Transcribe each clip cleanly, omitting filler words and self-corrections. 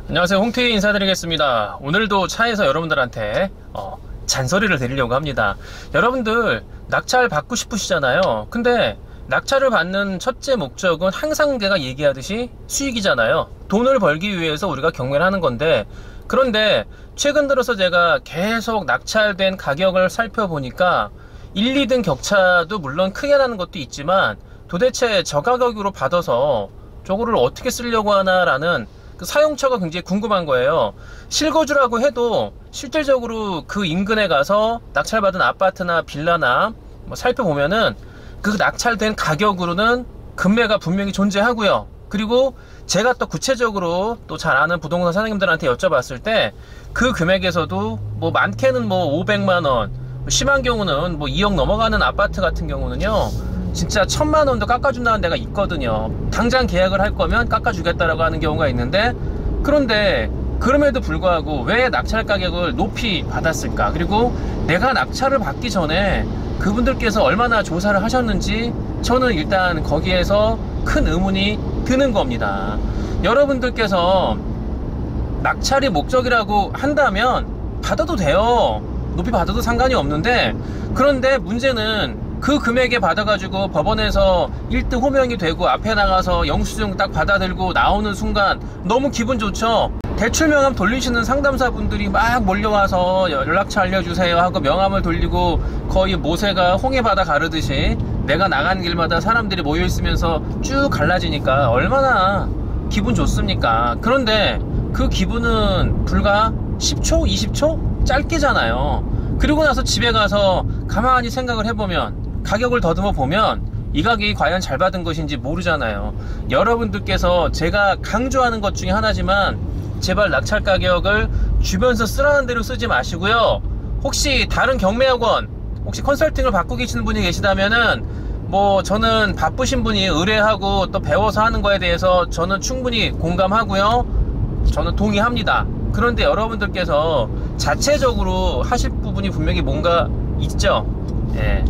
안녕하세요, 홍트이 인사드리겠습니다. 오늘도 차에서 여러분들한테 잔소리를 드리려고 합니다. 여러분들 낙찰 받고 싶으시잖아요. 근데 낙찰을 받는 첫째 목적은 항상 제가 얘기하듯이 수익이잖아요. 돈을 벌기 위해서 우리가 경매를 하는 건데, 그런데 최근 들어서 제가 계속 낙찰된 가격을 살펴보니까 1, 2등 격차도 물론 크게 나는 것도 있지만, 도대체 저 가격으로 받아서 저거를 어떻게 쓰려고 하나라는 그 사용처가 굉장히 궁금한 거예요. 실거주라고 해도 실질적으로 그 인근에 가서 낙찰받은 아파트나 빌라나 뭐 살펴보면은 그 낙찰된 가격으로는 금매가 분명히 존재하고요. 그리고 제가 또 구체적으로 또 잘 아는 부동산 사장님들한테 여쭤봤을 때 그 금액에서도 뭐 많게는 뭐 500만원, 심한 경우는 뭐 2억 넘어가는 아파트 같은 경우는요, 진짜 1000만원도 깎아준다는 데가 있거든요. 당장 계약을 할 거면 깎아주겠다라고 하는 경우가 있는데, 그런데 그럼에도 불구하고 왜 낙찰 가격을 높이 받았을까? 그리고 내가 낙찰을 받기 전에 그분들께서 얼마나 조사를 하셨는지 저는 일단 거기에서 큰 의문이 드는 겁니다. 여러분들께서 낙찰이 목적이라고 한다면 받아도 돼요. 높이 받아도 상관이 없는데, 그런데 문제는 그 금액에 받아가지고 법원에서 1등 호명이 되고 앞에 나가서 영수증 딱 받아들고 나오는 순간 너무 기분 좋죠. 대출 명함 돌리시는 상담사 분들이 막 몰려와서 연락처 알려주세요 하고 명함을 돌리고 거의 모세가 홍해바다 가르듯이 내가 나가는 길마다 사람들이 모여있으면서 쭉 갈라지니까 얼마나 기분 좋습니까? 그런데 그 기분은 불과 10초? 20초? 짧게잖아요. 그리고 나서 집에 가서 가만히 생각을 해보면, 가격을 더듬어 보면 이 가격이 과연 잘 받은 것인지 모르잖아요. 여러분들께서 제가 강조하는 것 중에 하나지만, 제발 낙찰 가격을 주변에서 쓰라는 대로 쓰지 마시고요. 혹시 다른 경매학원, 혹시 컨설팅을 받고 계시는 분이 계시다면은 뭐 저는 바쁘신 분이 의뢰하고 또 배워서 하는 거에 대해서 저는 충분히 공감하고요, 저는 동의합니다. 그런데 여러분들께서 자체적으로 하실 부분이 분명히 뭔가 있죠.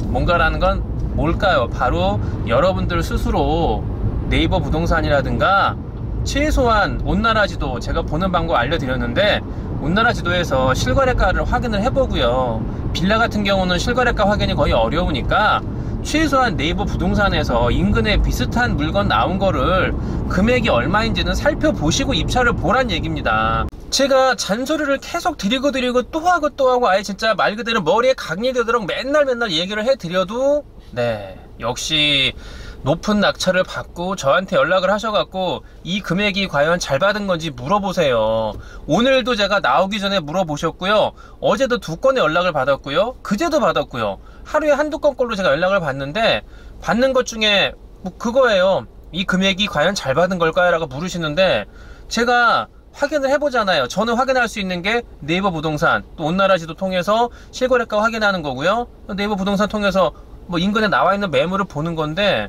뭔가라는 건 뭘까요? 바로 여러분들 스스로 네이버 부동산이라든가 최소한 온나라 지도, 제가 보는 방법 알려드렸는데 온나라 지도에서 실거래가를 확인을 해보고요. 빌라 같은 경우는 실거래가 확인이 거의 어려우니까 최소한 네이버 부동산에서 인근에 비슷한 물건 나온 거를 금액이 얼마인지는 살펴보시고 입찰을 보란 얘기입니다. 제가 잔소리를 계속 드리고 또 하고 아예 진짜 말 그대로 머리에 각인이 되도록 맨날 얘기를 해드려도 역시 높은 낙찰을 받고 저한테 연락을 하셔갖고 이 금액이 과연 잘 받은 건지 물어보세요. 오늘도 제가 나오기 전에 물어보셨고요. 어제도 2건의 연락을 받았고요. 그제도 받았고요. 하루에 한두 건꼴로 제가 연락을 받는데, 받는 것 중에 뭐 그거예요. 이 금액이 과연 잘 받은 걸까요? 라고 물으시는데, 제가 확인을 해보잖아요. 저는 확인할 수 있는 게 네이버 부동산, 또 온나라 지도 통해서 실거래가 확인하는 거고요. 네이버 부동산 통해서 뭐 인근에 나와 있는 매물을 보는 건데,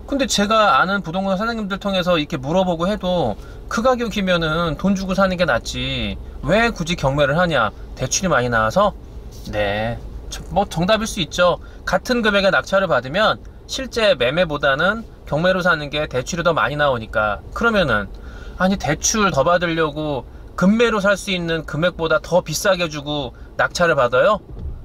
근데 제가 아는 부동산 사장님들 통해서 이렇게 물어보고 해도 그 가격이면은 돈 주고 사는 게 낫지 왜 굳이 경매를 하냐? 대출이 많이 나와서? 뭐 정답일 수 있죠. 같은 금액의 낙찰을 받으면 실제 매매보다는 경매로 사는 게 대출이 더 많이 나오니까. 그러면은 아니, 대출 더 받으려고 금매로 살 수 있는 금액보다 더 비싸게 주고 낙찰을 받아요?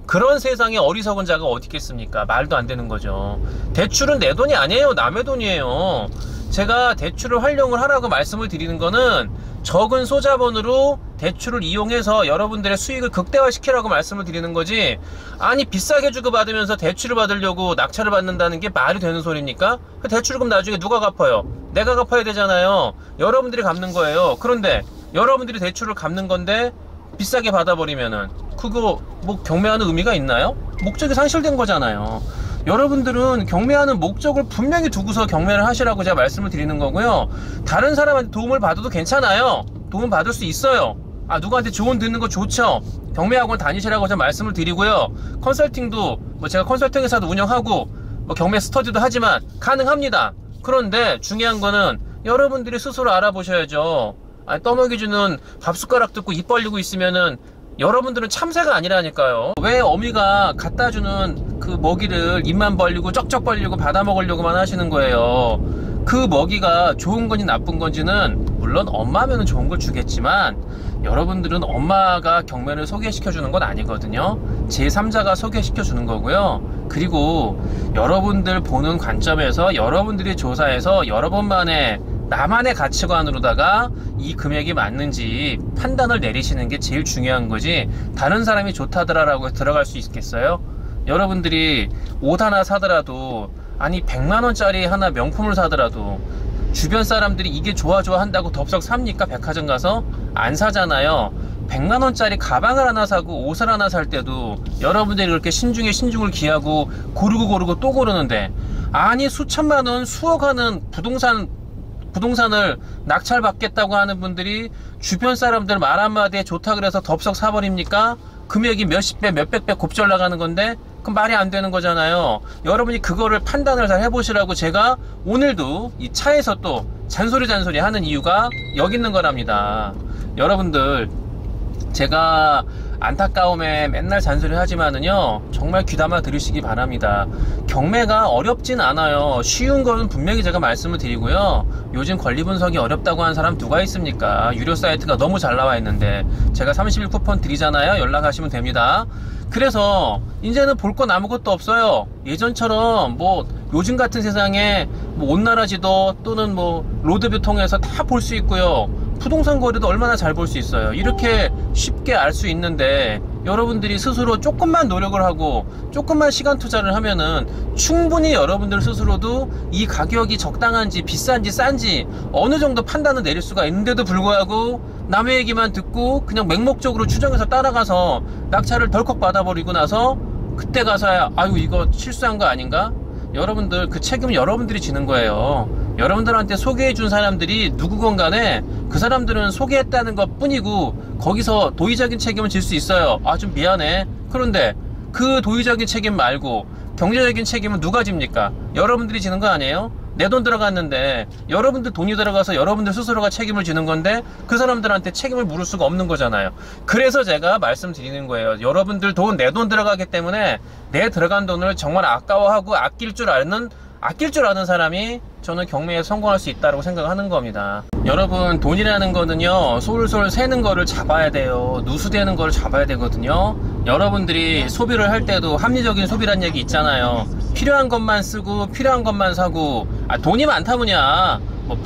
그런 세상에 어리석은 자가 어디 있겠습니까? 말도 안 되는 거죠. 대출은 내 돈이 아니에요. 남의 돈이에요. 제가 대출을 활용을 하라고 말씀을 드리는 거는 적은 소자본으로 대출을 이용해서 여러분들의 수익을 극대화시키라고 말씀을 드리는 거지, 아니 비싸게 주고 받으면서 대출을 받으려고 낙찰을 받는다는 게 말이 되는 소리입니까? 대출을 그럼 나중에 누가 갚아요? 내가 갚아야 되잖아요. 여러분들이 갚는 거예요. 그런데 여러분들이 대출을 갚는 건데 비싸게 받아버리면은 그거 뭐 경매하는 의미가 있나요? 목적이 상실된 거잖아요. 여러분들은 경매하는 목적을 분명히 두고서 경매를 하시라고 제가 말씀을 드리는 거고요. 다른 사람한테 도움을 받아도 괜찮아요. 도움 받을 수 있어요. 누구한테 조언 듣는 거 좋죠. 경매학원 다니시라고 제가 말씀을 드리고요. 컨설팅도 뭐 제가 컨설팅 회사도 운영하고 뭐 경매 스터디도 하지만 가능합니다. 그런데 중요한 거는 여러분들이 스스로 알아보셔야죠. 떠먹이주는 밥숟가락 듣고 입 벌리고 있으면은 여러분들은 참새가 아니라니까요. 왜 어미가 갖다주는 그 먹이를 입만 벌리고 쩍쩍 벌리고 받아먹으려고만 하시는 거예요. 그 먹이가 좋은 건지 나쁜 건지는 물론 엄마면은 좋은 걸 주겠지만 여러분들은 엄마가 경매를 소개시켜 주는 건 아니거든요. 제3자가 소개시켜 주는 거고요. 그리고 여러분들 보는 관점에서 여러분들이 조사해서 여러분만의 나만의 가치관으로다가 이 금액이 맞는지 판단을 내리시는 게 제일 중요한 거지, 다른 사람이 좋다더라라고 들어갈 수 있겠어요? 여러분들이 옷 하나 사더라도, 아니 100만원짜리 하나 명품을 사더라도 주변 사람들이 이게 좋아 한다고 덥석 삽니까? 백화점 가서? 안 사잖아요. 100만원짜리 가방을 하나 사고 옷을 하나 살 때도 여러분들이 그렇게 신중에 신중을 기하고 고르고 또 고르는데, 아니 수천만원 수억 하는 부동산을 낙찰받겠다고 하는 분들이 주변 사람들 말 한마디에 좋다 그래서 덥석 사버립니까? 금액이 몇십 배 몇백 배 곱절 나가는 건데 그럼 말이 안 되는 거잖아요. 여러분이 그거를 판단을 잘 해보시라고 제가 오늘도 이 차에서 또 잔소리 하는 이유가 여기 있는 거랍니다. 여러분들, 제가 안타까움에 맨날 잔소리 하지만은요, 정말 귀담아 들으시기 바랍니다. 경매가 어렵진 않아요. 쉬운 거는 분명히 제가 말씀을 드리고요. 요즘 권리 분석이 어렵다고 하는 사람 누가 있습니까? 유료 사이트가 너무 잘 나와 있는데 제가 30일 쿠폰 드리잖아요. 연락하시면 됩니다. 그래서 이제는 볼 건 아무것도 없어요. 예전처럼 뭐 요즘 같은 세상에 뭐 온나라지도 또는 뭐 로드뷰 통해서 다 볼 수 있고요. 부동산 거래도 얼마나 잘 볼 수 있어요. 이렇게 쉽게 알 수 있는데 여러분들이 스스로 조금만 노력을 하고 조금만 시간 투자를 하면은 충분히 여러분들 스스로도 이 가격이 적당한지 비싼지 싼지 어느 정도 판단을 내릴 수가 있는데도 불구하고 남의 얘기만 듣고 그냥 맹목적으로 추정해서 따라가서 낙찰을 덜컥 받아버리고 나서 그때 가서야 아유 이거 실수한 거 아닌가? 여러분들 그 책임은 여러분들이 지는 거예요. 여러분들한테 소개해준 사람들이 누구건 간에 그 사람들은 소개했다는 것 뿐이고 거기서 도의적인 책임을 질 수 있어요. 아 좀 미안해. 그런데 그 도의적인 책임 말고 경제적인 책임은 누가 집니까? 여러분들이 지는 거 아니에요? 내 돈 들어갔는데 여러분들 돈이 들어가서 여러분들 스스로가 책임을 지는 건데 그 사람들한테 책임을 물을 수가 없는 거잖아요. 그래서 제가 말씀드리는 거예요. 여러분들 돈, 내 돈 들어가기 때문에 내 들어간 돈을 정말 아까워하고 아낄 줄 아는 사람이 저는 경매에 성공할 수 있다고 생각하는 겁니다. 여러분, 돈이라는 거는요, 솔솔 새는 거를 잡아야 돼요. 누수되는 거를 잡아야 되거든요. 여러분들이 소비를 할 때도 합리적인 소비란 얘기 있잖아요. 필요한 것만 쓰고 필요한 것만 사고, 돈이 많다 보냐 뭐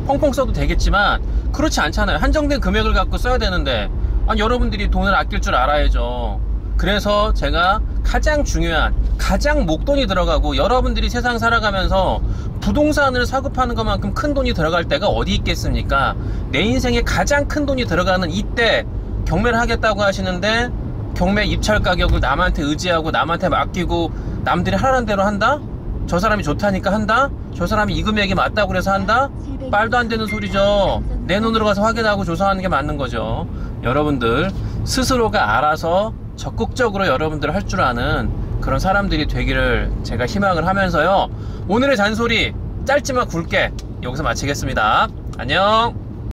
펑펑 써도 되겠지만 그렇지 않잖아요. 한정된 금액을 갖고 써야 되는데, 여러분들이 돈을 아낄 줄 알아야죠. 그래서 제가 가장 중요한, 가장 목돈이 들어가고 여러분들이 세상 살아가면서 부동산을 사고 파는 것만큼 큰 돈이 들어갈 때가 어디 있겠습니까? 내 인생에 가장 큰 돈이 들어가는 이때 경매를 하겠다고 하시는데 경매 입찰 가격을 남한테 의지하고 남한테 맡기고 남들이 하라는 대로 한다? 저 사람이 좋다니까 한다? 저 사람이 이 금액이 맞다고 그래서 한다? 말도 안 되는 소리죠. 내 눈으로 가서 확인하고 조사하는 게 맞는 거죠. 여러분들 스스로가 알아서 적극적으로 여러분들 할 줄 아는 그런 사람들이 되기를 제가 희망을 하면서요, 오늘의 잔소리 짧지만 굵게 여기서 마치겠습니다. 안녕.